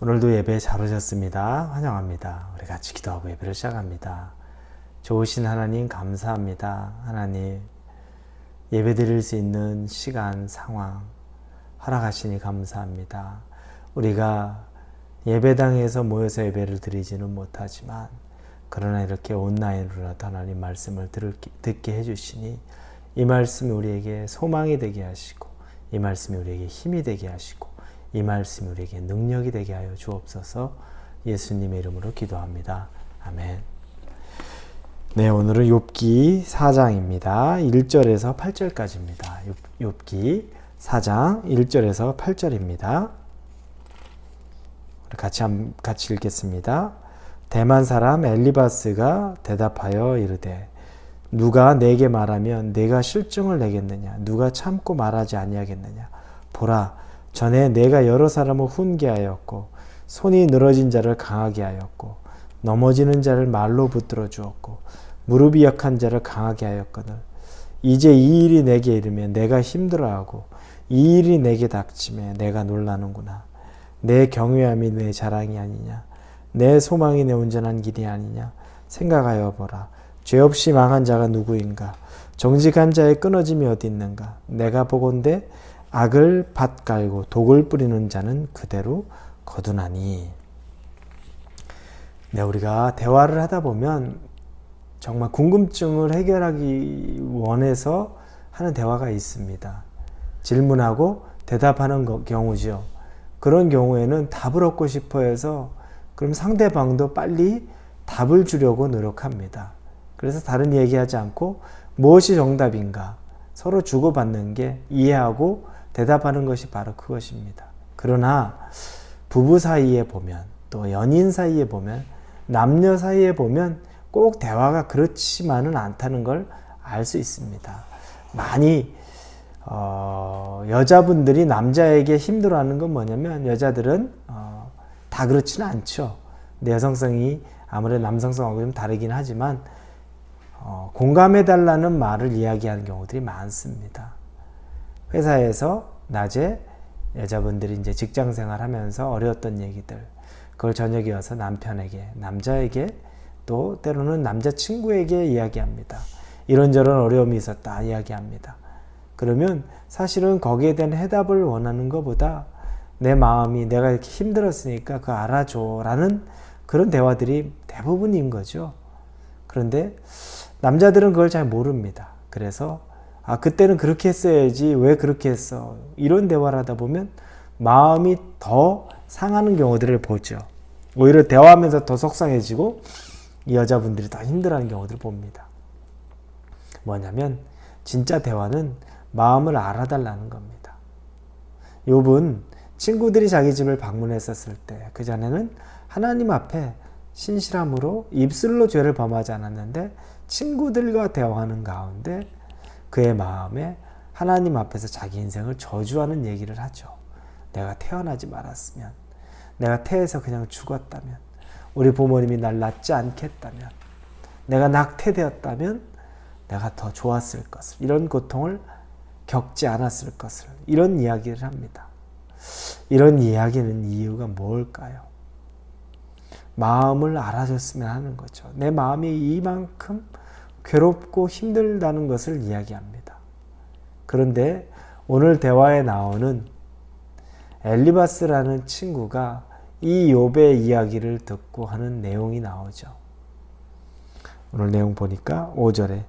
오늘도 예배 잘 오셨습니다. 환영합니다. 우리 같이 기도하고 예배를 시작합니다. 좋으신 하나님 감사합니다. 하나님 예배 드릴 수 있는 시간, 상황 허락하시니 감사합니다. 우리가 예배당에서 모여서 예배를 드리지는 못하지만 그러나 이렇게 온라인으로라도 하나님 말씀을 듣게 해주시니 이 말씀이 우리에게 소망이 되게 하시고 이 말씀이 우리에게 힘이 되게 하시고 이 말씀이 우리에게 능력이 되게 하여 주옵소서. 예수님의 이름으로 기도합니다. 아멘. 네, 오늘은 욥기 4장입니다. 1절에서 8절까지입니다. 욥기 4장 1절에서 8절입니다. 같이 읽겠습니다. 대만 사람 엘리바스가 대답하여 이르되 누가 내게 말하면 내가 실증을 내겠느냐? 누가 참고 말하지 아니하겠느냐? 보라, 전에 내가 여러 사람을 훈계하였고 손이 늘어진 자를 강하게 하였고 넘어지는 자를 말로 붙들어 주었고 무릎이 약한 자를 강하게 하였거늘 이제 이 일이 내게 이르면 내가 힘들어하고 이 일이 내게 닥치면 내가 놀라는구나. 내 경외함이 내 자랑이 아니냐? 내 소망이 내 온전한 길이 아니냐? 생각하여 보라. 죄 없이 망한 자가 누구인가? 정직한 자의 끊어짐이 어디 있는가? 내가 보건대 악을 밭갈고 독을 뿌리는 자는 그대로 거두나니. 네, 우리가 대화를 하다 보면 정말 궁금증을 해결하기 원해서 하는 대화가 있습니다. 질문하고 대답하는 경우죠. 그런 경우에는 답을 얻고 싶어 해서 그럼 상대방도 빨리 답을 주려고 노력합니다. 그래서 다른 얘기하지 않고 무엇이 정답인가 서로 주고받는 게 이해하고 대답하는 것이 바로 그것입니다. 그러나 부부 사이에 보면 또 연인 사이에 보면 남녀 사이에 보면 꼭 대화가 그렇지만은 않다는 걸 알 수 있습니다. 많이 여자분들이 남자에게 힘들어하는 건 뭐냐면 여자들은 다 그렇지는 않죠. 근데 여성성이 아무래도 남성성하고 좀 다르긴 하지만 공감해달라는 말을 이야기하는 경우들이 많습니다. 회사에서 낮에 여자분들이 이제 직장 생활하면서 어려웠던 얘기들, 그걸 저녁에 와서 남편에게, 남자에게 또 때로는 남자친구에게 이야기합니다. 이런저런 어려움이 있었다 이야기합니다. 그러면 사실은 거기에 대한 해답을 원하는 것보다 내 마음이 내가 이렇게 힘들었으니까 그거 알아줘 라는 그런 대화들이 대부분인 거죠. 그런데 남자들은 그걸 잘 모릅니다. 그래서 그때는 그렇게 했어야지 왜 그렇게 했어? 이런 대화를 하다 보면 마음이 더 상하는 경우들을 보죠. 오히려 대화하면서 더 속상해지고 이 여자분들이 더 힘들어하는 경우들을 봅니다. 뭐냐면 진짜 대화는 마음을 알아달라는 겁니다. 욥은 친구들이 자기 집을 방문했었을 때 그 전에는 하나님 앞에 신실함으로 입술로 죄를 범하지 않았는데 친구들과 대화하는 가운데 그의 마음에 하나님 앞에서 자기 인생을 저주하는 얘기를 하죠. 내가 태어나지 말았으면, 내가 태에서 그냥 죽었다면, 우리 부모님이 날 낳지 않겠다면, 내가 낙태되었다면 내가 더 좋았을 것을, 이런 고통을 겪지 않았을 것을, 이런 이야기를 합니다. 이런 이야기는 이유가 뭘까요? 마음을 알아줬으면 하는 거죠. 내 마음이 이만큼 괴롭고 힘들다는 것을 이야기합니다. 그런데 오늘 대화에 나오는 엘리바스라는 친구가 이 욥의 이야기를 듣고 하는 내용이 나오죠. 오늘 내용 보니까 5절에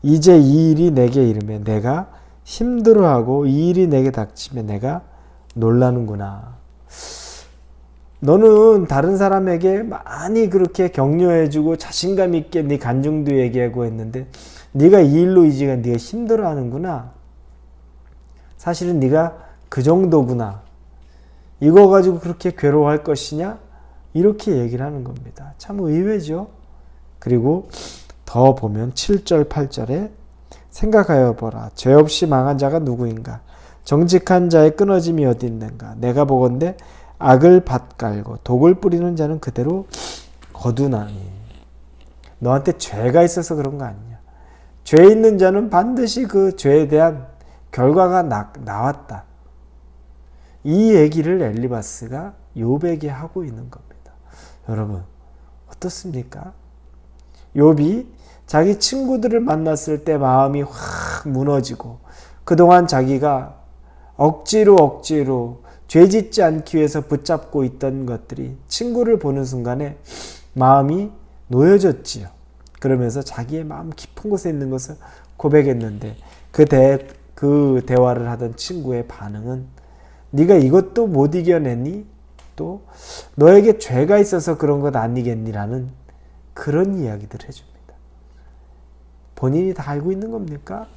이제 이 일이 내게 이르면 내가 힘들어하고 이 일이 내게 닥치면 내가 놀라는구나. 너는 다른 사람에게 많이 그렇게 격려해주고 자신감 있게 네 간증도 얘기하고 했는데 네가 이 일로 이제가 네가 힘들어하는구나. 사실은 네가 그 정도구나. 이거 가지고 그렇게 괴로워할 것이냐? 이렇게 얘기를 하는 겁니다. 참 의외죠. 그리고 더 보면 7절 8절에 생각하여 보라. 죄 없이 망한 자가 누구인가? 정직한 자의 끊어짐이 어디 있는가? 내가 보건대 악을 밭갈고 독을 뿌리는 자는 그대로 거두나니. 너한테 죄가 있어서 그런 거 아니냐? 죄 있는 자는 반드시 그 죄에 대한 결과가 나왔다. 이 얘기를 엘리바스가 욥에게 하고 있는 겁니다. 여러분 어떻습니까? 욥이 자기 친구들을 만났을 때 마음이 확 무너지고 그동안 자기가 억지로 죄짓지 않기 위해서 붙잡고 있던 것들이 친구를 보는 순간에 마음이 놓여졌지요. 그러면서 자기의 마음 깊은 곳에 있는 것을 고백했는데 그 대화를 하던 친구의 반응은 네가 이것도 못 이겨내니? 또 너에게 죄가 있어서 그런 것 아니겠니라는 그런 이야기들을 해줍니다. 본인이 다 알고 있는 겁니까?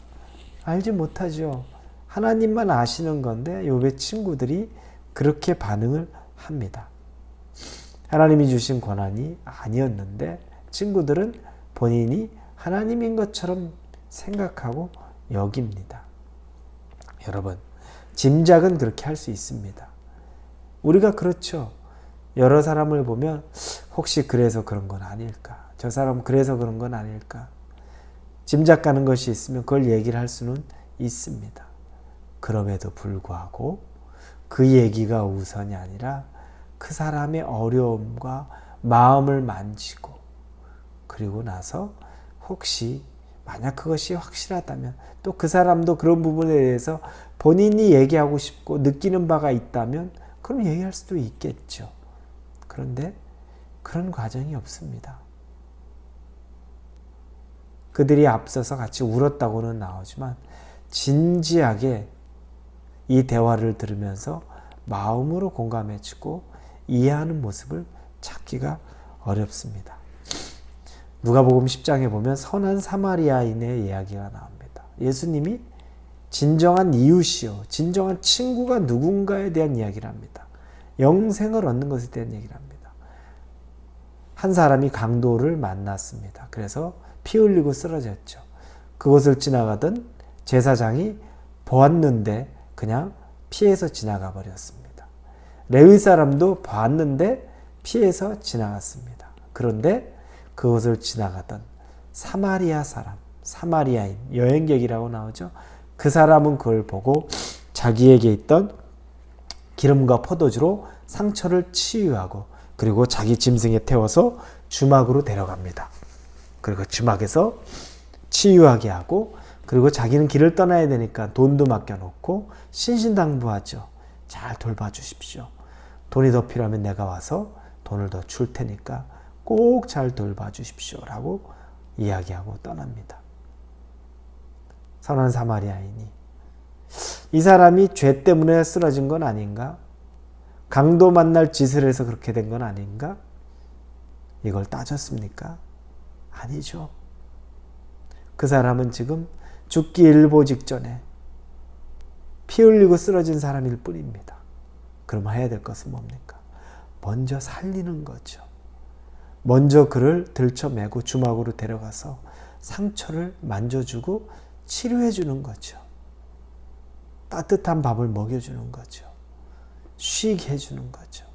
알지 못하죠. 하나님만 아시는 건데 욥의 친구들이 그렇게 반응을 합니다. 하나님이 주신 권한이 아니었는데 친구들은 본인이 하나님인 것처럼 생각하고 여깁니다. 여러분, 짐작은 그렇게 할 수 있습니다. 우리가 그렇죠. 여러 사람을 보면 혹시 그래서 그런 건 아닐까? 저 사람 그래서 그런 건 아닐까? 짐작 가는 것이 있으면 그걸 얘기를 할 수는 있습니다. 그럼에도 불구하고 그 얘기가 우선이 아니라 그 사람의 어려움과 마음을 만지고 그리고 나서 혹시 만약 그것이 확실하다면 또 그 사람도 그런 부분에 대해서 본인이 얘기하고 싶고 느끼는 바가 있다면 그럼 얘기할 수도 있겠죠. 그런데 그런 과정이 없습니다. 그들이 앞서서 같이 울었다고는 나오지만 진지하게 이 대화를 들으면서 마음으로 공감해주고 이해하는 모습을 찾기가 어렵습니다. 누가복음 10장에 보면 선한 사마리아인의 이야기가 나옵니다. 예수님이 진정한 이웃이요, 진정한 친구가 누군가에 대한 이야기를 합니다. 영생을 얻는 것에 대한 얘기를 합니다. 한 사람이 강도를 만났습니다. 그래서 피 흘리고 쓰러졌죠. 그곳을 지나가던 제사장이 보았는데 그냥 피해서 지나가 버렸습니다. 레위 사람도 봤는데 피해서 지나갔습니다. 그런데 그곳을 지나가던 사마리아 사람, 사마리아인, 여행객이라고 나오죠. 그 사람은 그걸 보고 자기에게 있던 기름과 포도주로 상처를 치유하고 그리고 자기 짐승에 태워서 주막으로 데려갑니다. 그리고 주막에서 치유하게 하고 그리고 자기는 길을 떠나야 되니까 돈도 맡겨놓고 신신당부하죠. 잘 돌봐주십시오. 돈이 더 필요하면 내가 와서 돈을 더 줄 테니까 꼭 잘 돌봐주십시오 라고 이야기하고 떠납니다. 선한 사마리아인이 이 사람이 죄 때문에 쓰러진 건 아닌가? 강도 만날 짓을 해서 그렇게 된 건 아닌가? 이걸 따졌습니까? 아니죠. 그 사람은 지금 죽기 일보 직전에 피 흘리고 쓰러진 사람일 뿐입니다. 그럼 해야 될 것은 뭡니까? 먼저 살리는 거죠. 먼저 그를 들쳐매고 주막으로 데려가서 상처를 만져주고 치료해 주는 거죠. 따뜻한 밥을 먹여주는 거죠. 쉬게 해주는 거죠.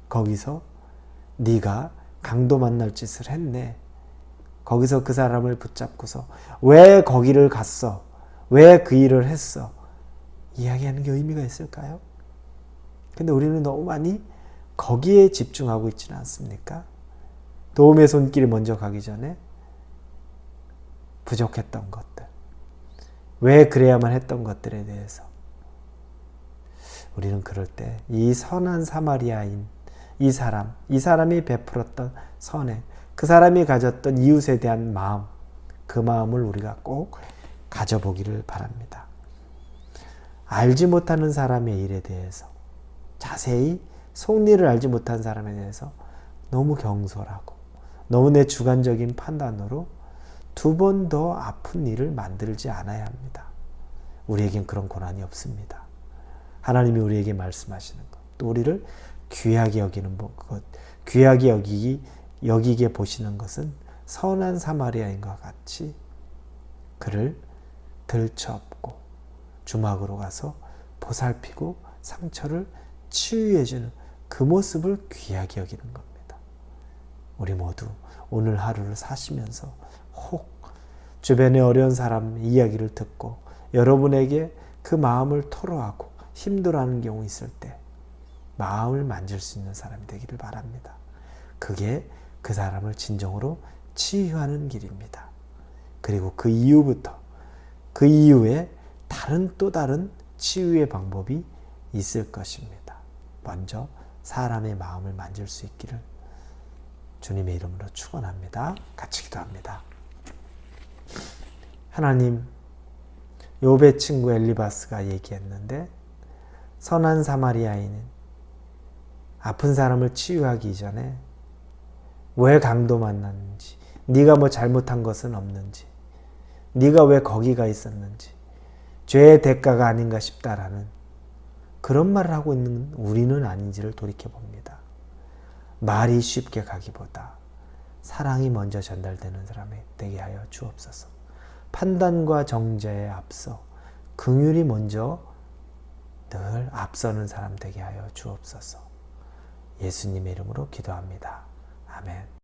거기서 네가 강도 만날 짓을 했네. 거기서 그 사람을 붙잡고서 왜 거기를 갔어? 왜 그 일을 했어? 이야기하는 게 의미가 있을까요? 근데 우리는 너무 많이 거기에 집중하고 있지는 않습니까? 도움의 손길이 먼저 가기 전에 부족했던 것들, 왜 그래야만 했던 것들에 대해서 우리는 그럴 때 이 선한 사마리아인 이 사람이 베풀었던 선행, 그 사람이 가졌던 이웃에 대한 마음, 그 마음을 우리가 꼭 가져보기를 바랍니다. 알지 못하는 사람의 일에 대해서 자세히 속리를 알지 못한 사람에 대해서 너무 경솔하고 너무 내 주관적인 판단으로 두 번 더 아픈 일을 만들지 않아야 합니다. 우리에겐 그런 권한이 없습니다. 하나님이 우리에게 말씀하시는 것, 또 우리를 귀하게 여기는 것, 귀하게 여기게 보시는 것은 선한 사마리아인과 같이 그를 들쳐업고 주막으로 가서 보살피고 상처를 치유해주는 그 모습을 귀하게 여기는 겁니다. 우리 모두 오늘 하루를 사시면서 혹 주변의 어려운 사람 이야기를 듣고 여러분에게 그 마음을 토로하고 힘들어하는 경우 있을 때 마음을 만질 수 있는 사람이 되기를 바랍니다. 그게 그 사람을 진정으로 치유하는 길입니다. 그리고 그 이후부터 그 이후에 또 다른 치유의 방법이 있을 것입니다. 먼저 사람의 마음을 만질 수 있기를 주님의 이름으로 축원합니다. 같이 기도합니다. 하나님, 욥의 친구 엘리바스가 얘기했는데 선한 사마리아인은 아픈 사람을 치유하기 이전에 왜 강도 만났는지, 네가 뭐 잘못한 것은 없는지, 네가 왜 거기가 있었는지, 죄의 대가가 아닌가 싶다라는 그런 말을 하고 있는 우리는 아닌지를 돌이켜봅니다. 말이 쉽게 가기보다 사랑이 먼저 전달되는 사람이 되게 하여 주옵소서. 판단과 정죄에 앞서 긍휼이 먼저 늘 앞서는 사람 되게 하여 주옵소서. 예수님의 이름으로 기도합니다. 아멘.